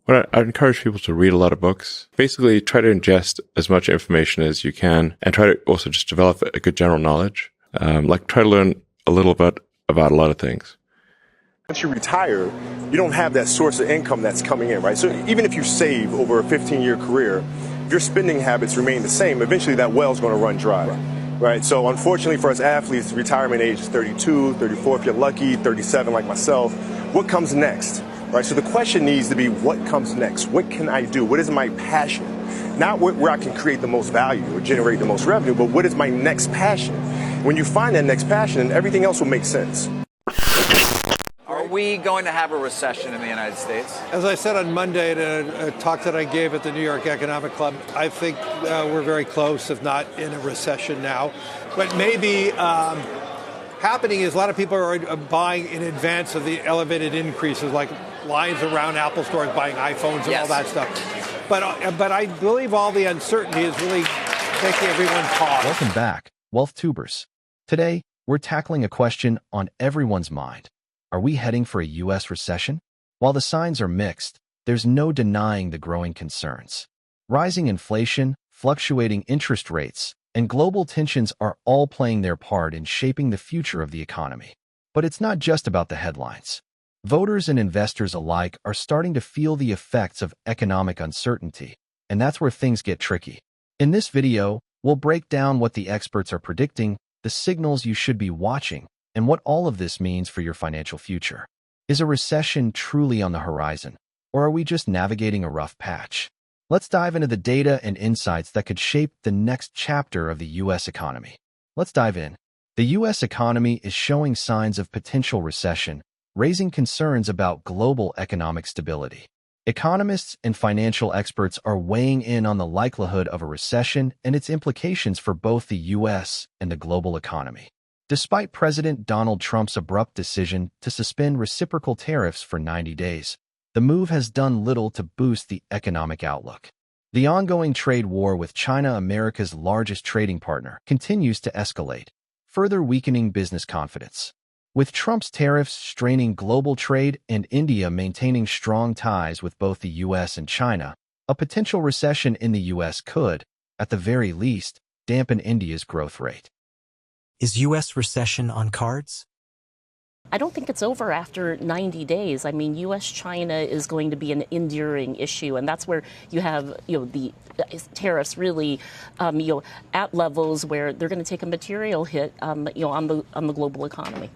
Well, I'd encourage people to read a lot of books. Basically, try to ingest as much information as you can and try to also just develop a good general knowledge. Try to learn a little bit about a lot of things. Once you retire, you don't have that source of income that's coming in, right? So even if you save over a 15-year career, if your spending habits remain the same, eventually that well's going to run dry, right? So unfortunately for us athletes, retirement age is 32, 34 if you're lucky, 37 like myself. What comes next, right? So the question needs to be, what comes next? What can I do? What is my passion? Not where I can create the most value or generate the most revenue, but what is my next passion? When you find that next passion, everything else will make sense. Are we going to have a recession in the United States? As I said on Monday in a talk that I gave at the New York Economic Club, I think we're very close, if not in a recession now. What may be happening is a lot of people are buying in advance of the elevated increases, like lines around Apple stores buying iPhones and all that stuff. But I believe all the uncertainty is really making everyone pause. Welcome back, Wealth Tubers. Today, we're tackling a question on everyone's mind. Are we heading for a U.S. recession? While the signs are mixed, there's no denying the growing concerns. Rising inflation, fluctuating interest rates, and global tensions are all playing their part in shaping the future of the economy. But it's not just about the headlines. Voters and investors alike are starting to feel the effects of economic uncertainty, and that's where things get tricky. In this video, we'll break down what the experts are predicting, the signals you should be watching, and what all of this means for your financial future. Is a recession truly on the horizon, or are we just navigating a rough patch? Let's dive into the data and insights that could shape the next chapter of the U.S. economy. Let's dive in. The U.S. economy is showing signs of potential recession, raising concerns about global economic stability. Economists and financial experts are weighing in on the likelihood of a recession and its implications for both the U.S. and the global economy. Despite President Donald Trump's abrupt decision to suspend reciprocal tariffs for 90 days, the move has done little to boost the economic outlook. The ongoing trade war with China, America's largest trading partner, continues to escalate, further weakening business confidence. With Trump's tariffs straining global trade and India maintaining strong ties with both the U.S. and China, a potential recession in the U.S. could, at the very least, dampen India's growth rate. Is U.S. recession on cards? I don't think it's over after 90 days. I mean, U.S.-China is going to be an enduring issue, and that's where you have, the tariffs really, at levels where they're going to take a material hit, on the global economy.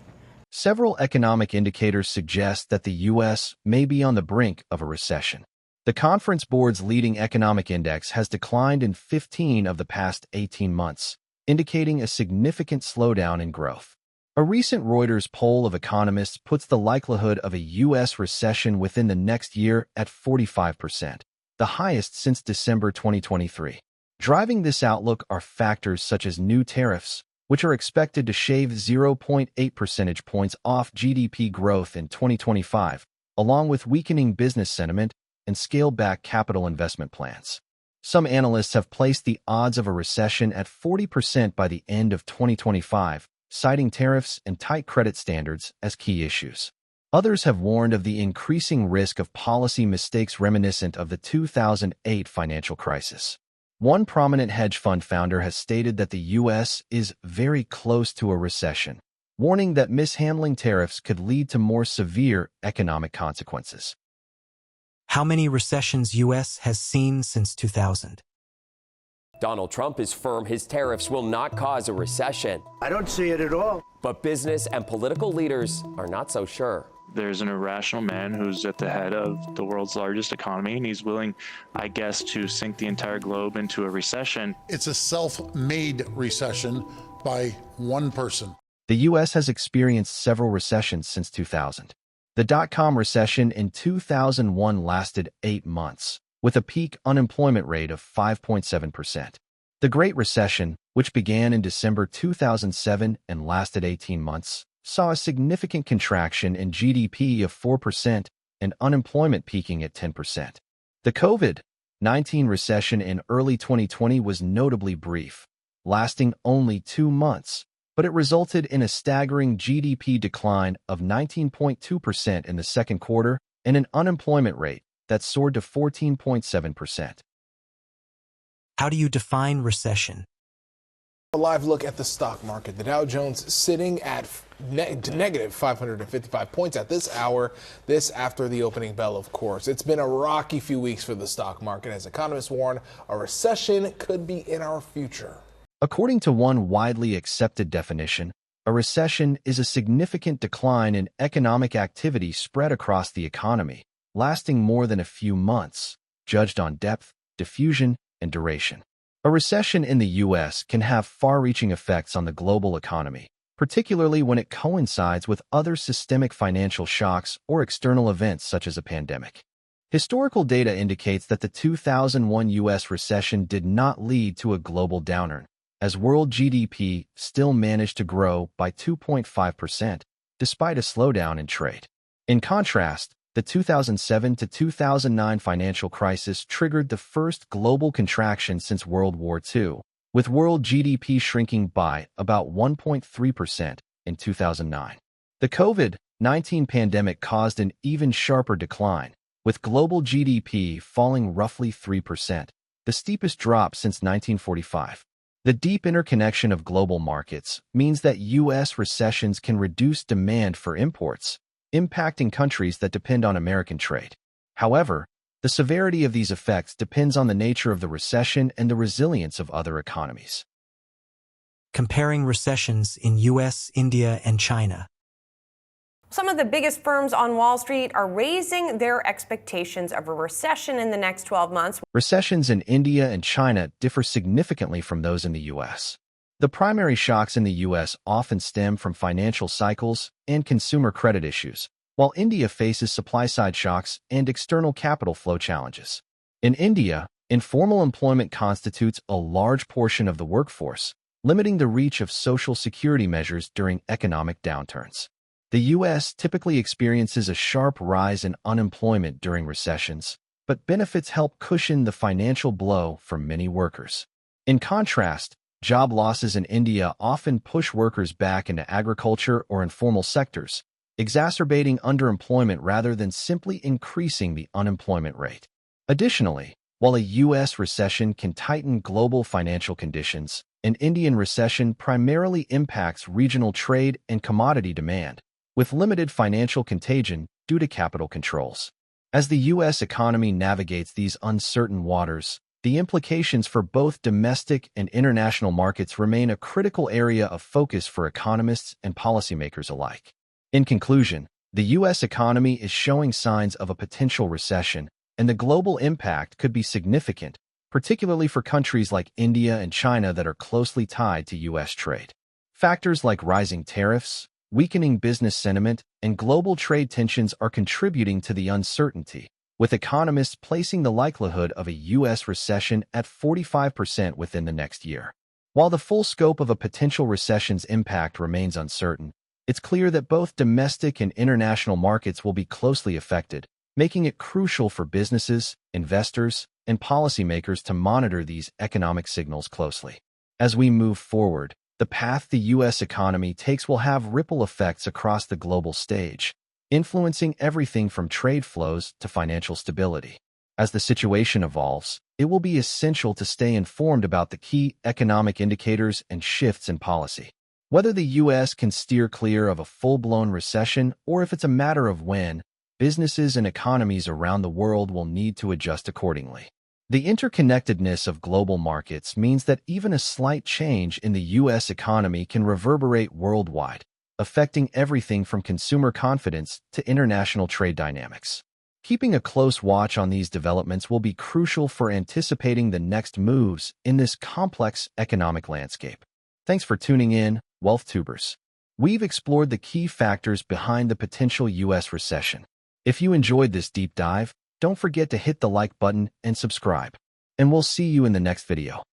Several economic indicators suggest that the U.S. may be on the brink of a recession. The Conference Board's leading economic index has declined in 15 of the past 18 months, indicating a significant slowdown in growth. A recent Reuters poll of economists puts the likelihood of a U.S. recession within the next year at 45%, the highest since December 2023. Driving this outlook are factors such as new tariffs, which are expected to shave 0.8 percentage points off GDP growth in 2025, along with weakening business sentiment and scaled-back capital investment plans. Some analysts have placed the odds of a recession at 40% by the end of 2025, citing tariffs and tight credit standards as key issues. Others have warned of the increasing risk of policy mistakes reminiscent of the 2008 financial crisis. One prominent hedge fund founder has stated that the U.S. is very close to a recession, warning that mishandling tariffs could lead to more severe economic consequences. How many recessions U.S. has seen since 2000? Donald Trump is firm his tariffs will not cause a recession. I don't see it at all. But business and political leaders are not so sure. There's an irrational man who's at the head of the world's largest economy, and he's willing, I guess, to sink the entire globe into a recession. It's a self-made recession by one person. The U.S. has experienced several recessions since 2000. The dot-com recession in 2001 lasted 8 months, with a peak unemployment rate of 5.7%. The Great Recession, which began in December 2007 and lasted 18 months, saw a significant contraction in GDP of 4% and unemployment peaking at 10%. The COVID-19 recession in early 2020 was notably brief, lasting only 2 months, but it resulted in a staggering GDP decline of 19.2% in the second quarter and an unemployment rate that soared to 14.7%. How do you define recession? A live look at the stock market. The Dow Jones sitting at negative 555 points at this hour, this after the opening bell, of course. It's been a rocky few weeks for the stock market as economists warn a recession could be in our future. According to one widely accepted definition, a recession is a significant decline in economic activity spread across the economy, lasting more than a few months, judged on depth, diffusion, and duration. A recession in the U.S. can have far-reaching effects on the global economy, particularly when it coincides with other systemic financial shocks or external events such as a pandemic. Historical data indicates that the 2001 U.S. recession did not lead to a global downturn, as world GDP still managed to grow by 2.5%, despite a slowdown in trade. In contrast, the 2007 to 2009 financial crisis triggered the first global contraction since World War II, with world GDP shrinking by about 1.3% in 2009. The COVID-19 pandemic caused an even sharper decline, with global GDP falling roughly 3%, the steepest drop since 1945. The deep interconnection of global markets means that U.S. recessions can reduce demand for imports, impacting countries that depend on American trade. However, the severity of these effects depends on the nature of the recession and the resilience of other economies. Comparing recessions in U.S., India, and China. Some of the biggest firms on Wall Street are raising their expectations of a recession in the next 12 months. Recessions in India and China differ significantly from those in the U.S. The primary shocks in the U.S. often stem from financial cycles and consumer credit issues, while India faces supply-side shocks and external capital flow challenges. In India, informal employment constitutes a large portion of the workforce, limiting the reach of social security measures during economic downturns. The U.S. typically experiences a sharp rise in unemployment during recessions, but benefits help cushion the financial blow for many workers. In contrast, job losses in India often push workers back into agriculture or informal sectors, exacerbating underemployment rather than simply increasing the unemployment rate. Additionally, while a U.S. recession can tighten global financial conditions, an Indian recession primarily impacts regional trade and commodity demand, with limited financial contagion due to capital controls. As the U.S. economy navigates these uncertain waters, the implications for both domestic and international markets remain a critical area of focus for economists and policymakers alike. In conclusion, the U.S. economy is showing signs of a potential recession, and the global impact could be significant, particularly for countries like India and China that are closely tied to U.S. trade. Factors like rising tariffs, weakening business sentiment, and global trade tensions are contributing to the uncertainty, with economists placing the likelihood of a U.S. recession at 45% within the next year. While the full scope of a potential recession's impact remains uncertain, it's clear that both domestic and international markets will be closely affected, making it crucial for businesses, investors, and policymakers to monitor these economic signals closely. As we move forward, the path the U.S. economy takes will have ripple effects across the global stage, influencing everything from trade flows to financial stability. As the situation evolves, it will be essential to stay informed about the key economic indicators and shifts in policy. Whether the U.S. can steer clear of a full-blown recession or if it's a matter of when, businesses and economies around the world will need to adjust accordingly. The interconnectedness of global markets means that even a slight change in the U.S. economy can reverberate worldwide, affecting everything from consumer confidence to international trade dynamics. Keeping a close watch on these developments will be crucial for anticipating the next moves in this complex economic landscape. Thanks for tuning in, WealthTubers. We've explored the key factors behind the potential U.S. recession. If you enjoyed this deep dive, don't forget to hit the like button and subscribe. And we'll see you in the next video.